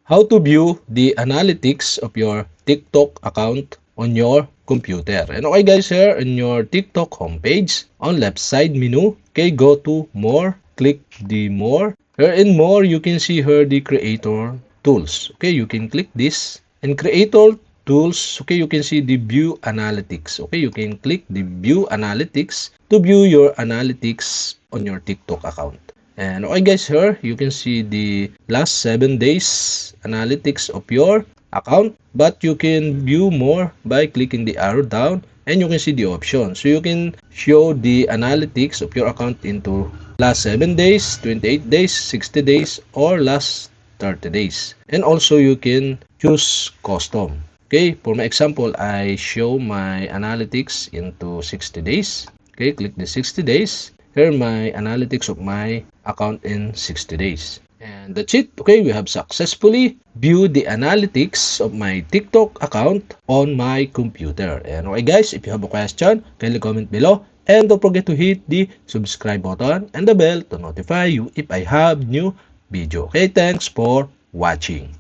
how to view the analytics of your TikTok account on your computer. And okay guys, here in your TikTok homepage, on left side menu, okay, go to more, click the more. Here in more, you can see here the creator tools. Okay, you can click this and creator tools. Okay, you can see the view analytics. Okay, you can click the view analytics to view your analytics on your TikTok account. And okay guys, here you can see the last 7 days analytics of your account, but you can view more by clicking the arrow down and you can see the option. So you can show the analytics of your account into last 7 days, 28 days, 60 days, or last 30 days. And also you can choose custom. Okay, for my example, I show my analytics into 60 days. Okay, click the 60 days. Here my analytics of my account in 60 days. And that's it. Okay, we have successfully viewed the analytics of my TikTok account on my computer. And okay guys, if you have a question, kindly comment below. And don't forget to hit the subscribe button and the bell to notify you if I have new video. Okay, thanks for watching.